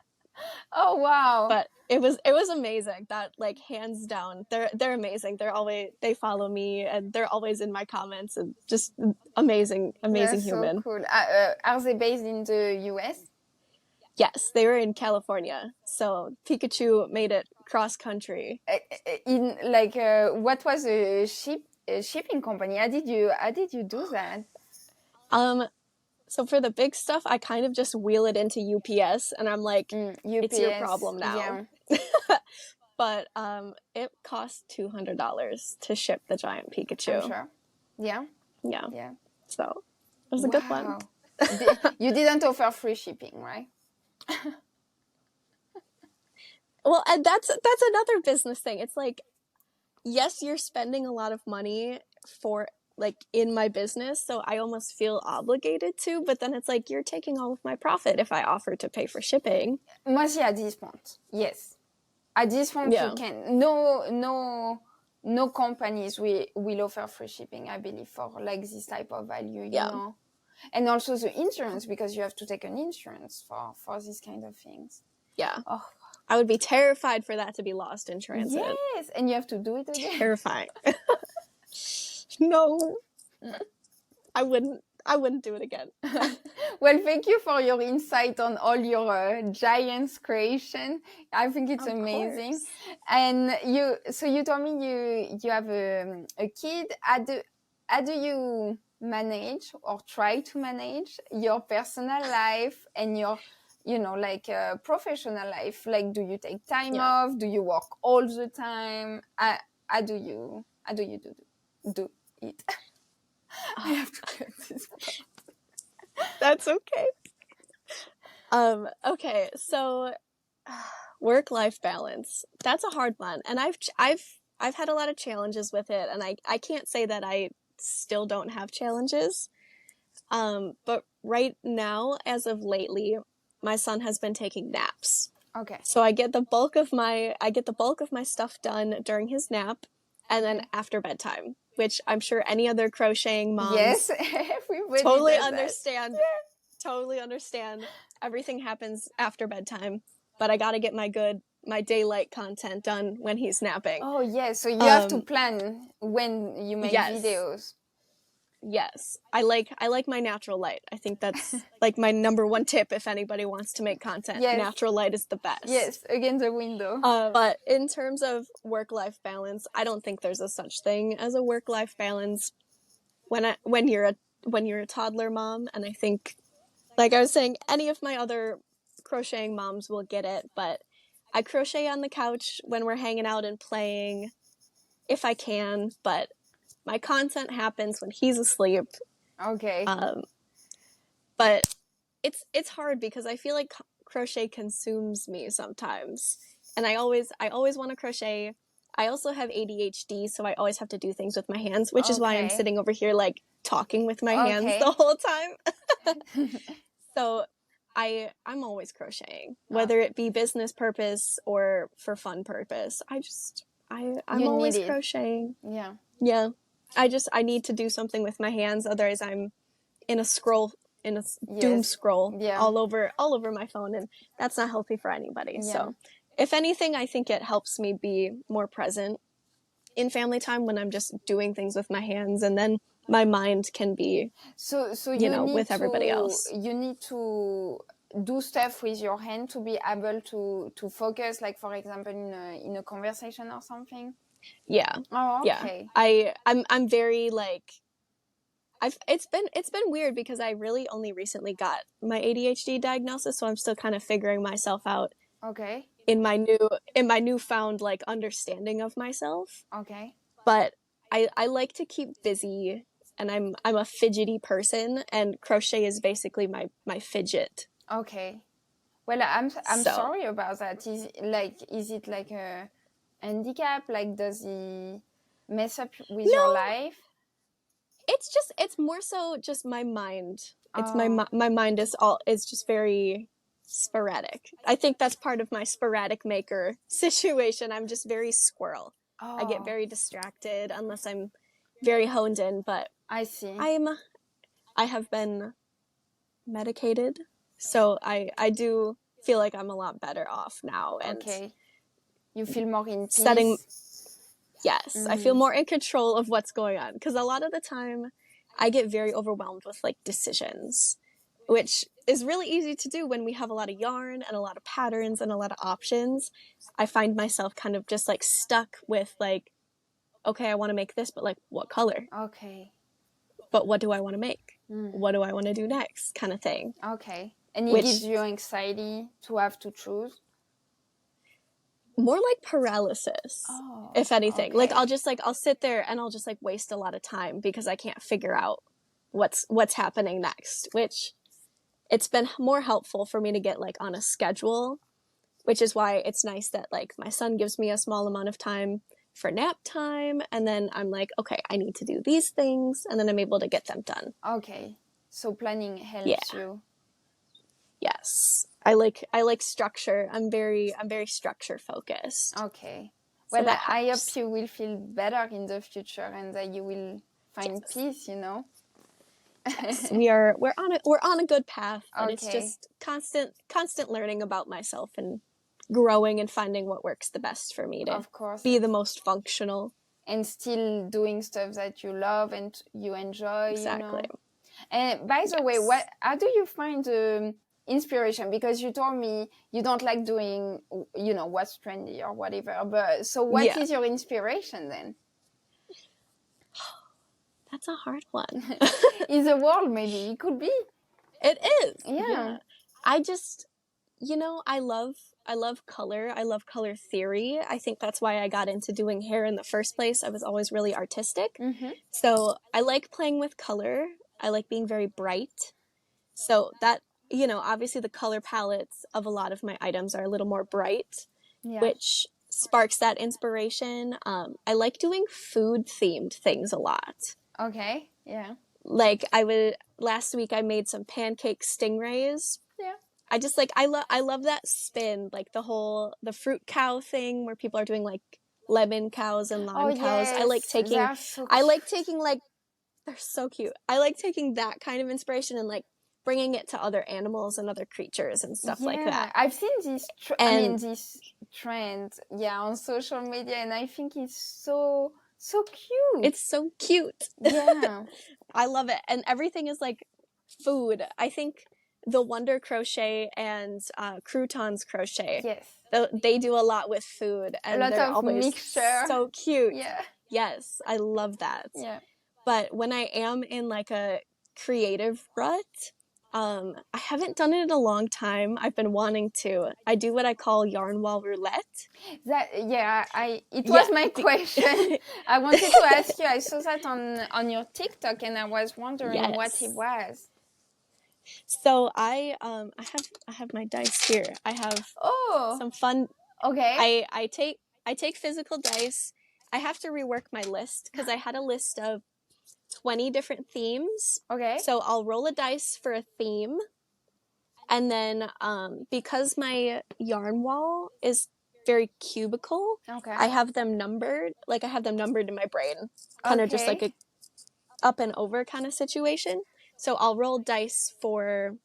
B: Oh, wow.
A: But it was amazing. That, like, hands down, they're amazing. They follow me, and they're always in my comments, and just amazing
B: That's
A: human.
B: So cool. Are they based in the US?
A: Yes, they were in California. So Pikachu made it cross country.
B: In like, what was the shipping company? How did you do that?
A: So for the big stuff, I kind of just wheel it into UPS, and I'm like,
B: UPS,
A: it's your problem now.
B: Yeah.
A: But it cost $200 to ship the giant Pikachu.
B: I'm sure. Yeah.
A: Yeah. So it was a good one.
B: You didn't offer free shipping, right?
A: Well, and that's another business thing. It's like, yes, you're spending a lot of money for, like, in my business, so I almost feel obligated to, but then it's like, you're taking all of my profit if I offer to pay for shipping.
B: Mostly at this point, yes. At this point, you can. No companies will offer free shipping, I believe, for like this type of value, you know. And also the insurance, because you have to take an insurance for these kind of things.
A: Yeah.
B: Oh,
A: I would be terrified for that to be lost in transit.
B: Yes, and you have to do it again.
A: Terrifying. No, I wouldn't do it again.
B: Well, thank you for your insight on all your giants creation. I think it's amazing.
A: Course.
B: And you told me you have a kid. How do you manage or try to manage your personal life and your, you know, like professional life? Like, do you take time off? Do you work all the time? How do you do it? I have to cut this part.
A: That's okay. Okay, so work-life balance. That's a hard one, and I've had a lot of challenges with it, and I can't say that I still don't have challenges. But right now, as of lately, my son has been taking naps.
B: Okay.
A: So I get the bulk of my stuff done during his nap, and then after bedtime, which I'm sure any other crocheting moms
B: everybody
A: totally
B: does
A: understand.
B: That.
A: Totally understand. Everything happens after bedtime, but I gotta get my daylight content done when he's napping.
B: Oh yeah, so you have to plan when you make videos.
A: Yes, I like my natural light. I think that's like my number one tip if anybody wants to make content. Yes. Natural light is the best.
B: Yes, against the window.
A: But in terms of work-life balance, I don't think there's a such thing as a work-life balance. When you're a when you're a toddler mom, and I think, like I was saying, any of my other crocheting moms will get it, but I crochet on the couch when we're hanging out and playing, if I can, but my content happens when he's asleep.
B: Okay.
A: But it's hard because I feel like crochet consumes me sometimes, and I always want to crochet. I also have ADHD, so I always have to do things with my hands, which is why I'm
B: Okay.
A: sitting over here like talking with my hands
B: Okay.
A: the whole time. So I'm always crocheting, whether it be business purpose or for fun purpose. I'm
B: You
A: always
B: need it.
A: crocheting.
B: Yeah.
A: Yeah. I need to do something with my hands, otherwise I'm in a doom
B: Yes.
A: scroll
B: Yeah.
A: all over my phone, and that's not healthy for anybody.
B: Yeah.
A: So if anything, I think it helps me be more present in family time when I'm just doing things with my hands, and then my mind can be
B: So
A: you know, with everybody else.
B: you need to do stuff with your hand to be able to focus, like for example in a conversation or something.
A: Yeah.
B: Oh, okay.
A: Yeah. I'm very like it's been weird because I really only recently got my ADHD diagnosis, so I'm still kind of figuring myself out
B: Okay.
A: in my newfound like understanding of myself.
B: Okay.
A: But I like to keep busy, and I'm a fidgety person, and crochet is basically my fidget.
B: Okay. Well, I'm
A: So
B: sorry about that. Is it like a handicap? Like, does he mess up with your
A: no,
B: life?
A: it's more so just my mind. It's
B: Oh.
A: my mind is just very sporadic. I think that's part of my sporadic maker situation. I'm just very squirrel. I get
B: Oh,
A: very distracted unless I'm very honed in, but
B: I see.
A: I have been medicated, so I do feel like I'm a lot better off now, and
B: Okay. You feel more in
A: setting
B: peace?
A: yes, I feel more in control of what's going on, because a lot of the time I get very overwhelmed with like decisions, which is really easy to do when we have a lot of yarn and a lot of patterns and a lot of options. I find myself kind of just like stuck with like, okay, I want to make this, but like what color?
B: Okay.
A: But what do I want to make? What do I want to do next? Kind of thing.
B: Okay. And it
A: Which
B: gives you anxiety to have to choose?
A: more like paralysis,
B: Oh,
A: if anything.
B: okay.
A: Like I'll sit there and I'll just like waste a lot of time because I can't figure out what's happening next, which it's been more helpful for me to get like on a schedule, which is why it's nice that like my son gives me a small amount of time for nap time, and then I'm like, okay, I need to do these things, and then I'm able to get them done.
B: Okay. So planning helps you.
A: Yes. I like structure. I'm very structure focused.
B: Okay.
A: So
B: Well,
A: that
B: I hope
A: helps.
B: you will feel better in the future and that you will find peace, you know?
A: Yes. We're on a good path, but it's
B: Okay.
A: just constant learning about myself and growing and finding what works the best for me to
B: Of course.
A: be the most functional.
B: And still doing stuff that you love and you enjoy,
A: Exactly.
B: you know? And by the way, how do you find inspiration? Because you told me you don't like doing, you know, what's trendy or whatever. But so what is your inspiration then?
A: That's a hard one.
B: In the world, maybe. It could be.
A: It is.
B: Yeah.
A: I just, I love color. I love color theory. I think that's why I got into doing hair in the first place. I was always really artistic. So I like playing with color. I like being very bright. So that, obviously the color palettes of a lot of my items are a little more bright, which sparks that inspiration. I like doing food themed things a lot.
B: Okay. Yeah.
A: Like last week I made some pancake stingrays.
B: Yeah.
A: I just like, I love that spin, like the fruit cow thing where people are doing like lemon cows and lime cows.
B: Yes.
A: I like taking,
B: So
A: like, they're so cute. I like taking that kind of inspiration and like bringing it to other animals and other creatures and stuff like that.
B: I've seen this, this trend, on social media, and I think it's so cute.
A: It's so cute.
B: Yeah.
A: I love it. And everything is like food. I think the Wonder Crochet and Croutons Crochet,
B: yes,
A: they do a lot with food, and
B: a lot
A: they're
B: of
A: always
B: mixture.
A: so cute.
B: Yeah.
A: Yes, I love that.
B: Yeah.
A: But when I am in like a creative rut. I haven't done it in a long time. I've been wanting to. I do what I call yarn wall roulette.
B: It was my question. I wanted to ask you. I saw that on your TikTok, and I was wondering what it was.
A: So I have my dice here. I have some fun.
B: Okay.
A: I take physical dice. I have to rework my list because I had a list of 20 different themes.
B: Okay.
A: So I'll roll a dice for a theme. And then because my yarn wall is very cubical, I have them numbered. Like I have them numbered in my brain. Kind of just like a up and over kind of situation. So I'll roll dice for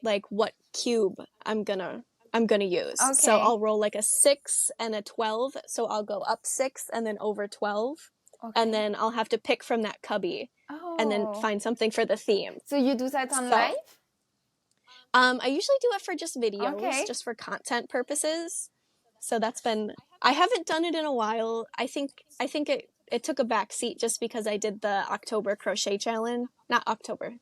A: like what cube I'm gonna use.
B: Okay.
A: So I'll roll like a 6 and a 12. So I'll go up 6 and then over 12. Okay. And then I'll have to pick from that cubby and then find something for the theme.
B: So you do that on live?
A: I usually do it for just videos, just for content purposes. So that's been, I haven't done it in a while. I think it took a back seat just because I did the October crochet challenge. Not October.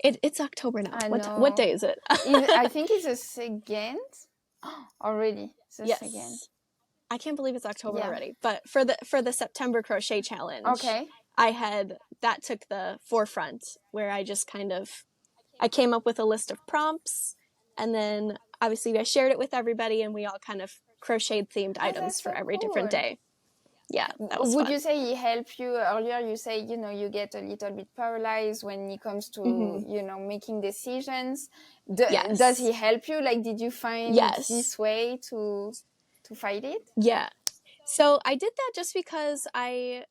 A: It's October now. What day is it?
B: I think it's the second. Already.
A: Yes. Second. I can't believe it's October already. But for the September crochet challenge, that took the forefront where I just I came up with a list of prompts, and then obviously I shared it with everybody, and we all kind of crocheted themed items for every different day. Yeah, that was
B: Would
A: fun.
B: you say he helped you earlier? You say, you get a little bit paralyzed when it comes to, making decisions. Does he help you? Like, did you find this way to fight it?
A: Yeah. So I did that just because I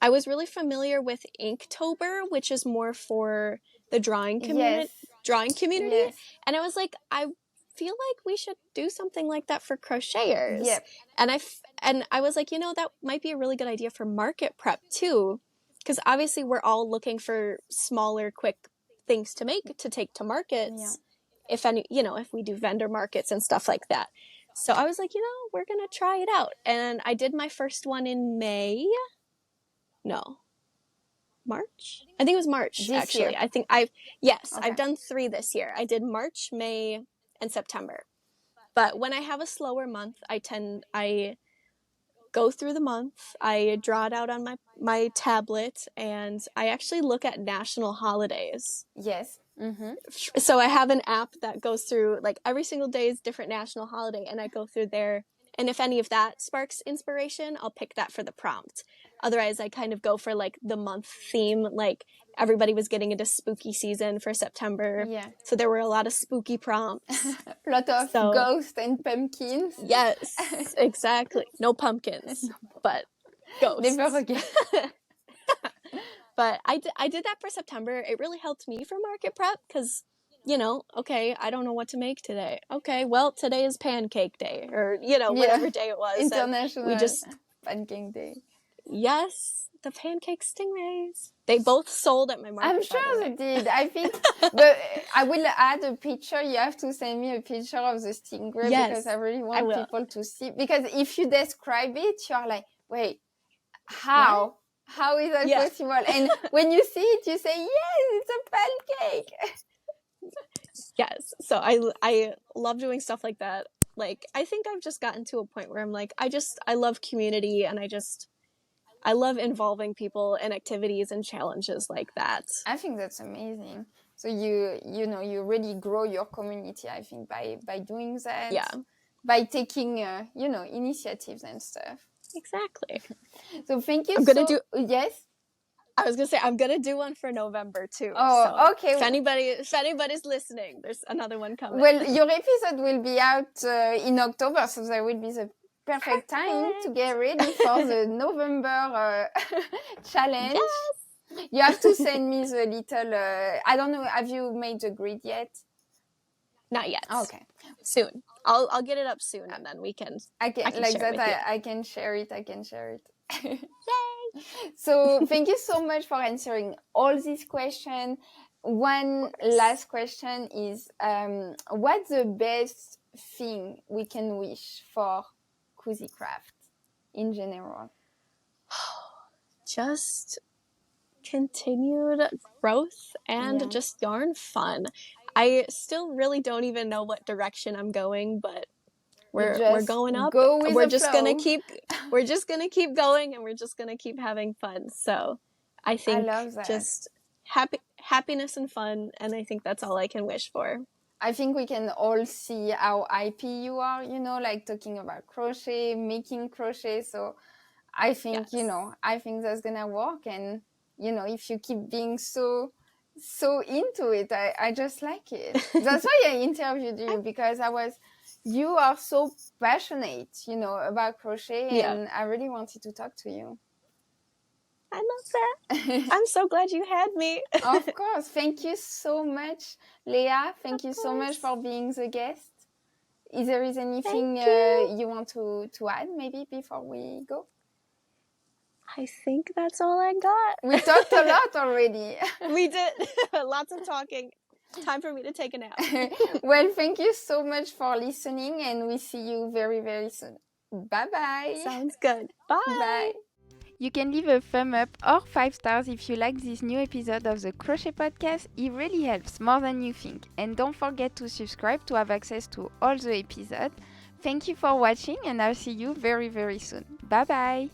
A: was really familiar with Inktober, which is more for the drawing community. Yes. And I was like, I feel like we should do something like that for crocheters. Yep. And I was like, that might be a really good idea for market prep too, because obviously we're all looking for smaller, quick things to take to markets. Yeah. If we do vendor markets and stuff like that. So I was like, we're gonna try it out, and I did my first one in May. No. March? I think it was March, actually. Year. I think I've done 3 this year. I did March, May, and September. But when I have a slower month, I go through the month, I draw it out on my tablet, and I actually look at national holidays.
B: Yes. Mm-hmm.
A: So I have an app that goes through, like, every single day's different national holiday, and I go through there. And if any of that sparks inspiration, I'll pick that for the prompt. Otherwise, I kind of go for, like, the month theme. Like, everybody was getting into spooky season for September. Yeah. So there were a lot of spooky prompts.
B: A lot of ghosts and pumpkins.
A: Yes, exactly. No pumpkins, but ghosts.
B: Never again.
A: But I did that for September. It really helped me for market prep because, I don't know what to make today. Okay, well, today is Pancake Day, or, whatever day it was.
B: International Pancake Day.
A: Yes, the pancake stingrays. They both sold at my market.
B: I'm sure they did. I think, but I will add a picture. You have to send me a picture of the stingray because I really want people to see. Because if you describe it, you're like, wait, how? What? How is that possible? And when you see it, you say, yes, it's a pancake.
A: Yes. So I love doing stuff like that. Like, I think I've just gotten to a point where I'm like, I love community, and I love involving people in activities and challenges like that.
B: I think that's amazing. So you really grow your community, I think, by doing that.
A: Yeah.
B: By taking, initiatives and stuff.
A: Exactly.
B: So thank you. Yes?
A: I was going to say, I'm going to do one for November too.
B: Oh, okay.
A: If anybody's listening, there's another one coming.
B: Well, your episode will be out in October, so that will be the perfect time to get ready for the November challenge. Yes. You have to send me the little, I don't know, have you made the grid yet?
A: Not yet.
B: Okay.
A: Soon. I'll get it up soon, and then we can.
B: I can share it. Yay! So thank you so much for answering all these questions. One last question is, what's the best thing we can wish for KOUZIKRAFTS in general?
A: Just continued growth and
B: Yeah.
A: just yarn fun. I still really don't even know what direction I'm going, but we're going up.
B: Go with
A: We're
B: the
A: just
B: flow.
A: gonna keep going, and we're just gonna keep having fun. So I think
B: love that.
A: just happiness and fun, and I think that's all I can wish for.
B: I think we can all see how happy you are, like talking about crochet, making crochet. So I think,
A: Yes.
B: I think that's gonna work. And, if you keep being so into it, I just like it. That's why I interviewed you, because you are so passionate, about crochet, and I really wanted to talk to you.
A: I love that. I'm so glad you had me.
B: Of course. Thank you so much, Leah. Thank you so much for being the guest. Is there anything you want to add maybe before we go?
A: I think that's all I got.
B: We talked a lot already.
A: We did. Lots of talking. Time for me to take a nap.
B: Well, thank you so much for listening, and we see you very, very soon. Bye-bye.
A: Sounds good. Bye.
B: Bye. You can leave a thumb up or 5 stars if you like this new episode of the Crochet Podcast. It really helps more than you think. And don't forget to subscribe to have access to all the episodes. Thank you for watching, and I'll see you very, very soon. Bye bye!